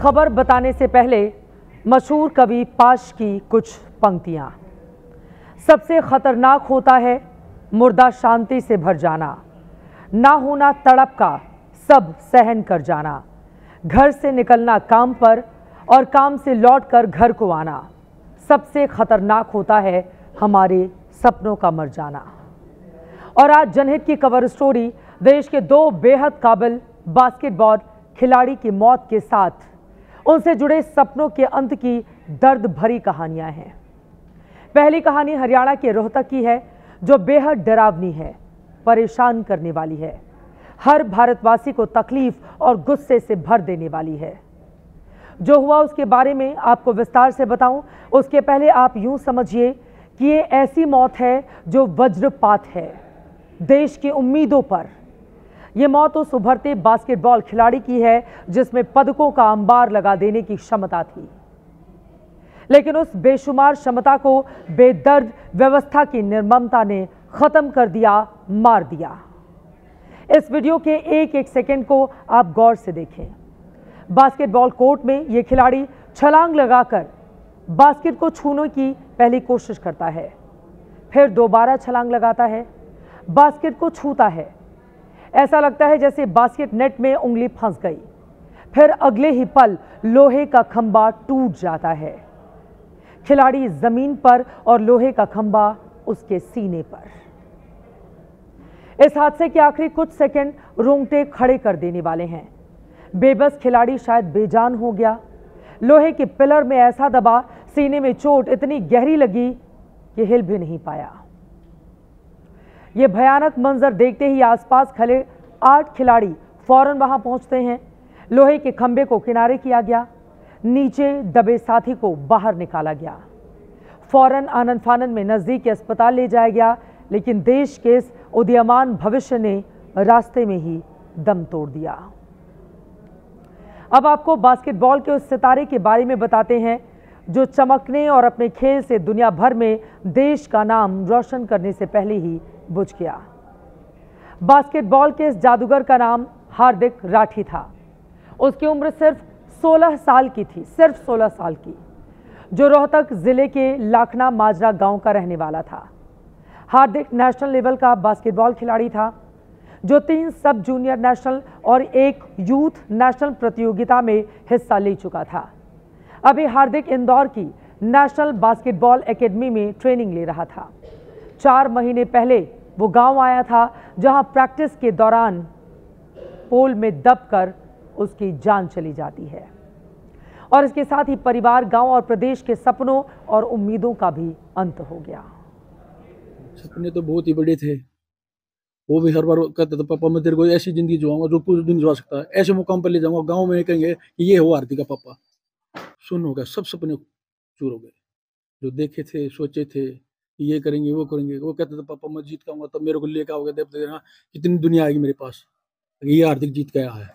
खबर बताने से पहले मशहूर कवि पाश की कुछ पंक्तियां। सबसे खतरनाक होता है मुर्दा शांति से भर जाना, ना होना तड़प का सब सहन कर जाना, घर से निकलना काम पर और काम से लौटकर घर को आना। सबसे खतरनाक होता है हमारे सपनों का मर जाना। और आज जनहित की कवर स्टोरी देश के दो बेहद काबिल बास्केटबॉल खिलाड़ी की मौत के साथ उनसे जुड़े सपनों के अंत की दर्द भरी कहानियां हैं। पहली कहानी हरियाणा के रोहतक की है, जो बेहद डरावनी है, परेशान करने वाली है, हर भारतवासी को तकलीफ और गुस्से से भर देने वाली है। जो हुआ उसके बारे में आपको विस्तार से बताऊं, उसके पहले आप यूं समझिए कि ये ऐसी मौत है जो वज्रपात है देश की उम्मीदों पर। यह मौत उस उभरते बास्केटबॉल खिलाड़ी की है जिसमें पदकों का अंबार लगा देने की क्षमता थी, लेकिन उस बेशुमार क्षमता को बेदर्द व्यवस्था की निर्ममता ने खत्म कर दिया, मार दिया। इस वीडियो के एक एक सेकंड को आप गौर से देखें। बास्केटबॉल कोर्ट में यह खिलाड़ी छलांग लगाकर बास्केट को छूने की पहली कोशिश करता है, फिर दोबारा छलांग लगाता है, बास्केट को छूता है। ऐसा लगता है जैसे बास्केट नेट में उंगली फंस गई। फिर अगले ही पल लोहे का खंभा टूट जाता है, खिलाड़ी जमीन पर और लोहे का खंभा उसके सीने पर। इस हादसे के आखिरी कुछ सेकंड रोंगटे खड़े कर देने वाले हैं। बेबस खिलाड़ी शायद बेजान हो गया। लोहे के पिलर में ऐसा दबा, सीने में चोट इतनी गहरी लगी कि हिल भी नहीं पाया। यह भयानक मंजर देखते ही आसपास खड़े 8 खिलाड़ी फौरन वहां पहुंचते हैं। लोहे के खंभे को किनारे किया गया, नीचे दबे साथी को बाहर निकाला गया, फौरन आनंद फानन में नजदीक के अस्पताल ले जाया गया, लेकिन देश के इस उदीयमान भविष्य ने रास्ते में ही दम तोड़ दिया। अब आपको बास्केटबॉल के उस सितारे के बारे में बताते हैं जो चमकने और अपने खेल से दुनिया भर में देश का नाम रोशन करने से पहले ही बुझ गया। बास्केटबॉल के इस जादूगर का नाम हार्दिक राठी था। उसकी उम्र सिर्फ 16 साल की थी, सिर्फ 16 साल की, जो रोहतक जिले के लाखना माजरा गांव का रहने वाला था। हार्दिक नेशनल लेवल का बास्केटबॉल खिलाड़ी था, जो 3 सब जूनियर नेशनल और 1 यूथ नेशनल प्रतियोगिता में हिस्सा ले चुका था। अभी हार्दिक इंदौर की नेशनल बास्केटबॉल एकेडमी में ट्रेनिंग ले रहा था। 4 महीने पहले वो गांव आया था, जहां प्रैक्टिस के दौरान पोल में दबकर उसकी जान चली जाती है। और इसके साथ ही परिवार, गांव और प्रदेश के सपनों और उम्मीदों का भी अंत हो गया। सपने तो बहुत ही बड़े थे। वो भी हर बार कहते थे, पापा मैं तेरे को ऐसी जिंदगी जिऊंगा जो पूरे दिन जिवा सकता है, ऐसे मुकाम पर ले जाऊंगा, गांव में कहेंगे कि ये हो हार्दिक का पापा। सुन हो गया, सब सपने चूर हो गए। जो देखे थे, सोचे थे कि ये करेंगे, वो करेंगे। वो कहते थे पापा मैं जीत के आऊंगा तब मेरे को लेकर आओगे, देव देना कितनी दुनिया आएगी मेरे पास, ये हार्दिक जीत गया है।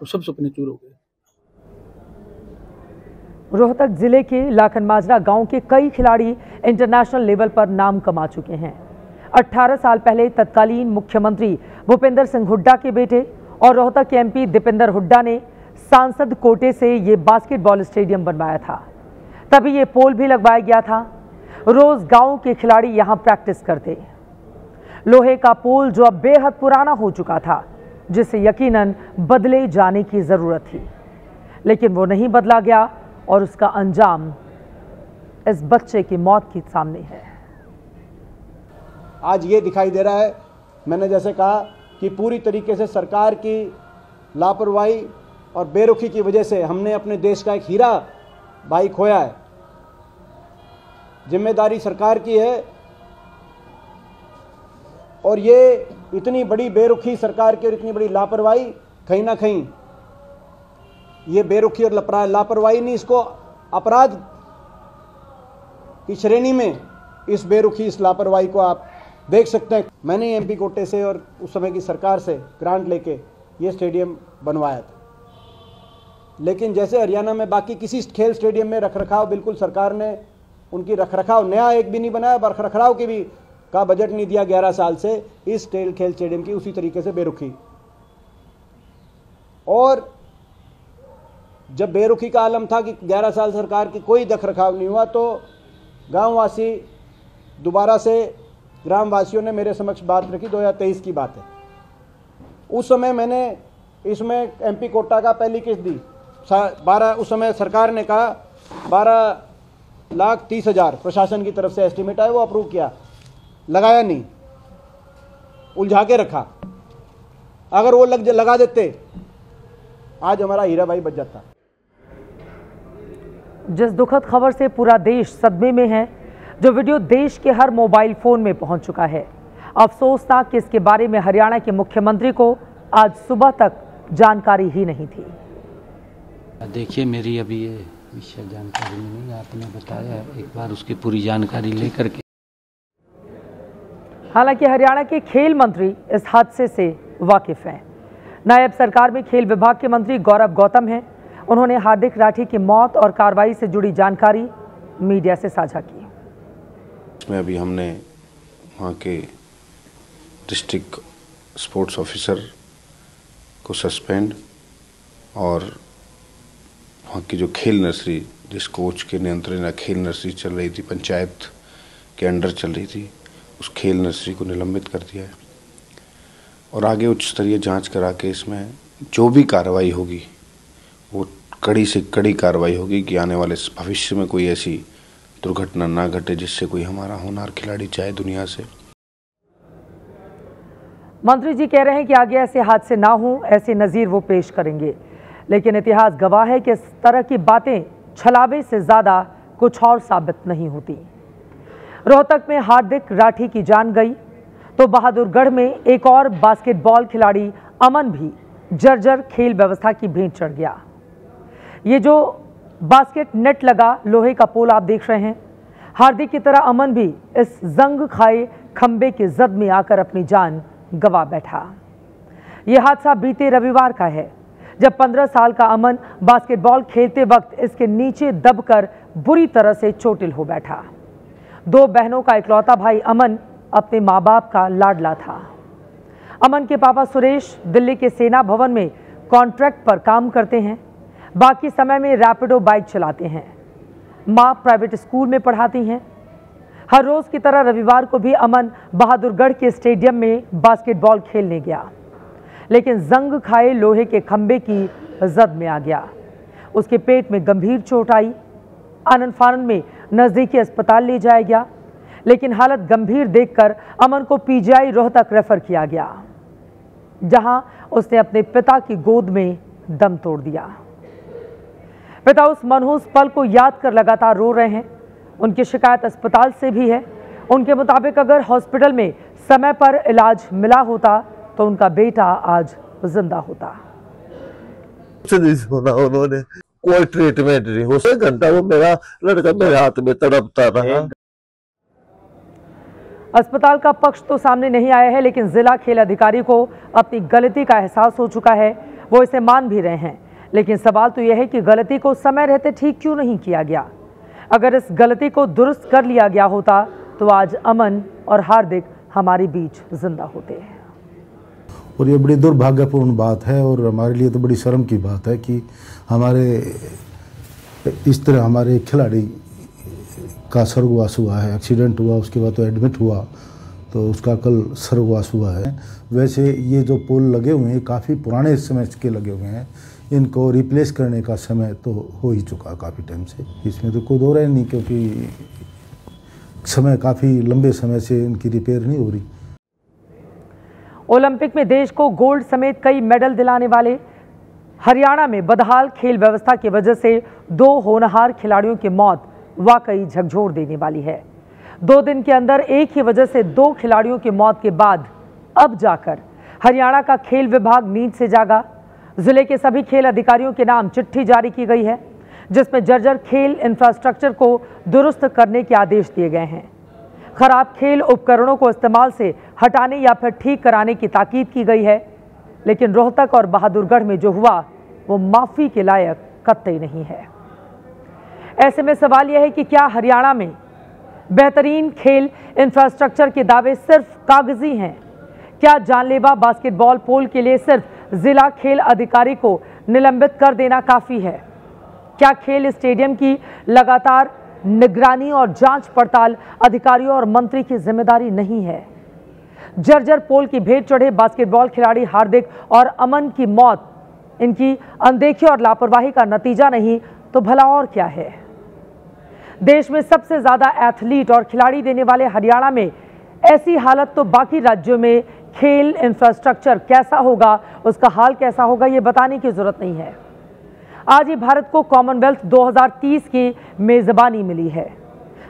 तो सब सपने चूर हो गए। रोहतक जिले के लाखन माजरा गांव के कई खिलाड़ी इंटरनेशनल लेवल पर नाम कमा चुके हैं। 18 साल पहले तत्कालीन मुख्यमंत्री भूपेंद्र सिंह हुड्डा के बेटे और रोहतक के एमपी दीपेंद्र हुड्डा ने सांसद कोटे से ये बास्केटबॉल स्टेडियम बनवाया था। तभी ये पोल भी लगवाया गया था। रोज गांव के खिलाड़ी यहां प्रैक्टिस करते। लोहे का पोल जो अब बेहद पुराना हो चुका था, जिसे यकीनन बदले जाने की जरूरत थी, लेकिन वो नहीं बदला गया और उसका अंजाम इस बच्चे की मौत के सामने है। आज ये दिखाई दे रहा है, मैंने जैसे कहा कि पूरी तरीके से सरकार की लापरवाही और बेरुखी की वजह से हमने अपने देश का एक हीरा भाई खोया है। जिम्मेदारी सरकार की है और ये इतनी बड़ी बेरुखी सरकार की और इतनी बड़ी लापरवाही, कहीं ना कहीं ये बेरुखी और लापरवाही नहीं, इसको अपराध की श्रेणी में इस बेरुखी, इस लापरवाही को आप देख सकते हैं। मैंने एमपी कोटे से और उस समय की सरकार से ग्रांट लेके ये स्टेडियम बनवाया था, लेकिन जैसे हरियाणा में बाकी किसी खेल स्टेडियम में रखरखाव, बिल्कुल सरकार ने उनकी रखरखाव नया एक भी नहीं बनाया, रखरखाव की भी का बजट नहीं दिया 11 साल से। इस खेल स्टेडियम की उसी तरीके से बेरुखी। और जब बेरुखी का आलम था कि 11 साल सरकार की कोई रख रखाव नहीं हुआ, तो गांववासी दोबारा से ग्रामवासियों ने मेरे समक्ष बात रखी। 2023 की बात है। उस समय मैंने इसमें एमपी कोटा का पहली किस्त दी 12, उस समय सरकार ने कहा 12,30,000 प्रशासन की तरफ से एस्टीमेट आया, वो अप्रूव किया, लगाया नहीं, उलझा के रखा। अगर वो लगा देते आज हमारा हीरा भाई बच जाता। जिस दुखद खबर से पूरा देश सदमे में है, जो वीडियो देश के हर मोबाइल फोन में पहुंच चुका है, अफसोसनाक कि इसके बारे में हरियाणा के मुख्यमंत्री को आज सुबह तक जानकारी ही नहीं थी। देखिए, मेरी अभी ये विषय जानकारी नहीं, आपने बताया, एक बार उसकी पूरी जानकारी लेकर के। हालांकि हरियाणा के खेल मंत्री इस हादसे से वाकिफ हैं। नायब सरकार में खेल विभाग के मंत्री गौरव गौतम हैं। उन्होंने हार्दिक राठी की मौत और कार्रवाई से जुड़ी जानकारी मीडिया से साझा की। इसमें अभी हमने वहाँ के डिस्ट्रिक्ट स्पोर्ट्स ऑफिसर को सस्पेंड और वहाँ की जो खेल नर्सरी, जिस कोच के नियंत्रण में खेल नर्सरी चल रही थी, पंचायत के अंडर चल रही थी, उस खेल नर्सरी को निलंबित कर दिया है और आगे उच्च स्तरीय जांच करा के इसमें जो भी कार्रवाई होगी वो कड़ी से कड़ी कार्रवाई होगी कि आने वाले भविष्य में कोई ऐसी दुर्घटना ना घटे जिससे कोई हमारा होनहार खिलाड़ी जाए दुनिया से। मंत्री जी कह रहे हैं कि आगे ऐसे हादसे ना हो, ऐसे नज़ीर वो पेश करेंगे, लेकिन इतिहास गवाह है कि इस तरह की बातें छलावे से ज़्यादा कुछ और साबित नहीं होती। रोहतक में हार्दिक राठी की जान गई तो बहादुरगढ़ में एक और बास्केटबॉल खिलाड़ी अमन भी जर्जर खेल व्यवस्था की भेंट चढ़ गया। ये जो बास्केट नेट लगा लोहे का पोल आप देख रहे हैं, हार्दिक की तरह अमन भी इस जंग खाए खंबे के जद में आकर अपनी जान गंवा बैठा। यह हादसा बीते रविवार का है, जब 15 साल का अमन बास्केटबॉल खेलते वक्त इसके नीचे दबकर बुरी तरह से चोटिल हो बैठा। 2 बहनों का इकलौता भाई अमन अपने माँ बाप का लाडला था। अमन के पापा सुरेश दिल्ली के सेना भवन में कॉन्ट्रैक्ट पर काम करते हैं, बाकी समय में रैपिडो बाइक चलाते हैं। माँ प्राइवेट स्कूल में पढ़ाती हैं। हर रोज की तरह रविवार को भी अमन बहादुरगढ़ के स्टेडियम में बास्केटबॉल खेलने गया, लेकिन जंग खाए लोहे के खंबे की जद में आ गया। उसके पेट में गंभीर चोट आई। आनन फानन में नजदीकी अस्पताल ले जाया गया, लेकिन हालत गंभीर देखकर अमन को पीजीआई रोहतक रेफर किया गया, जहां उसने अपने पिता की गोद में दम तोड़ दिया। पिता उस मनहूस पल को याद कर लगातार रो रहे हैं। उनकी शिकायत अस्पताल से भी है। उनके मुताबिक अगर हॉस्पिटल में समय पर इलाज मिला होता तो उनका बेटा आज जिंदा होता। उन्होंने कोई ट्रीटमेंट नहीं हो, 1 घंटा वो मेरा लड़का मेरे हाथ में तड़पता रहा। अस्पताल का पक्ष तो सामने नहीं आया है, लेकिन जिला खेल अधिकारी को अपनी गलती का एहसास हो चुका है। वो इसे मान भी रहे हैं, लेकिन सवाल तो यह है कि गलती को समय रहते ठीक क्यों नहीं किया गया। अगर इस गलती को दुरुस्त कर लिया गया होता तो आज अमन और हार्दिक हमारे बीच जिंदा होते हैं। और ये बड़ी दुर्भाग्यपूर्ण बात है और हमारे लिए तो बड़ी शर्म की बात है कि हमारे इस तरह हमारे खिलाड़ी का स्वर्गवास हुआ है। एक्सीडेंट हुआ, उसके बाद तो एडमिट हुआ, तो उसका कल स्वर्गवास हुआ है। वैसे ये जो पोल लगे हुए हैं काफ़ी पुराने समय के लगे हुए हैं, इनको रिप्लेस करने का समय तो हो ही चुका काफ़ी टाइम से, इसमें तो कोई दो राय नहीं, क्योंकि समय काफ़ी लंबे समय से इनकी रिपेयर नहीं हो रही। ओलंपिक में देश को गोल्ड समेत कई मेडल दिलाने वाले हरियाणा में बदहाल खेल व्यवस्था की वजह से 2 होनहार खिलाड़ियों की मौत वाकई झकझोर देने वाली है। 2 दिन के अंदर एक ही वजह से 2 खिलाड़ियों की मौत के बाद अब जाकर हरियाणा का खेल विभाग नींद से जागा। जिले के सभी खेल अधिकारियों के नाम चिट्ठी जारी की गई है, जिसमें जर्जर खेल इंफ्रास्ट्रक्चर को दुरुस्त करने के आदेश दिए गए हैं। खराब खेल उपकरणों को इस्तेमाल से हटाने या फिर ठीक कराने की ताकीद की गई है, लेकिन रोहतक और बहादुरगढ़ में जो हुआ वो माफी के लायक कतई नहीं है। ऐसे में सवाल यह है कि क्या हरियाणा में बेहतरीन खेल इंफ्रास्ट्रक्चर के दावे सिर्फ कागजी हैं? क्या जानलेवा बास्केटबॉल पोल के लिए सिर्फ जिला खेल अधिकारी को निलंबित कर देना काफी है? क्या खेल स्टेडियम की लगातार निगरानी और जांच पड़ताल अधिकारियों और मंत्री की जिम्मेदारी नहीं है? जर्जर पोल की भेंट चढ़े बास्केटबॉल खिलाड़ी हार्दिक और अमन की मौत इनकी अनदेखी और लापरवाही का नतीजा नहीं तो भला और क्या है? देश में सबसे ज्यादा एथलीट और खिलाड़ी देने वाले हरियाणा में ऐसी हालत तो बाकी राज्यों में खेल इंफ्रास्ट्रक्चर कैसा होगा, उसका हाल कैसा होगा, ये बताने की जरूरत नहीं है। आज ही भारत को कॉमनवेल्थ 2030 की मेजबानी मिली है।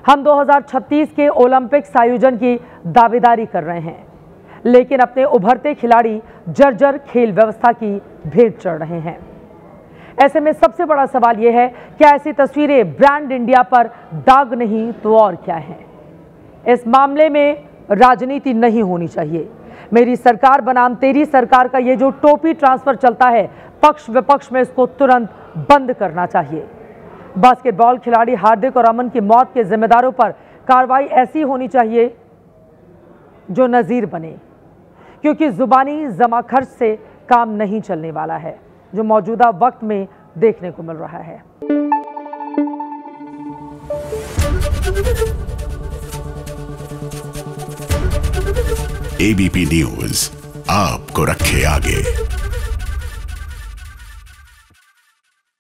हम 2036 के ओलंपिक्स आयोजन की दावेदारी कर रहे हैं, लेकिन अपने उभरते खिलाड़ी जर्जर खेल व्यवस्था की भेंट चढ़ रहे हैं। ऐसे में सबसे बड़ा सवाल यह है, क्या ऐसी तस्वीरें ब्रांड इंडिया पर दाग नहीं तो और क्या है? इस मामले में राजनीति नहीं होनी चाहिए। मेरी सरकार बनाम तेरी सरकार का ये जो टोपी ट्रांसफर चलता है, पक्ष विपक्ष में इसको तुरंत बंद करना चाहिए। बास्केटबॉल खिलाड़ी हार्दिक और अमन की मौत के जिम्मेदारों पर कार्रवाई ऐसी होनी चाहिए जो नजीर बने, क्योंकि जुबानी जमा खर्च से काम नहीं चलने वाला है, जो मौजूदा वक्त में देखने को मिल रहा है। एबीपी न्यूज आपको रखे आगे।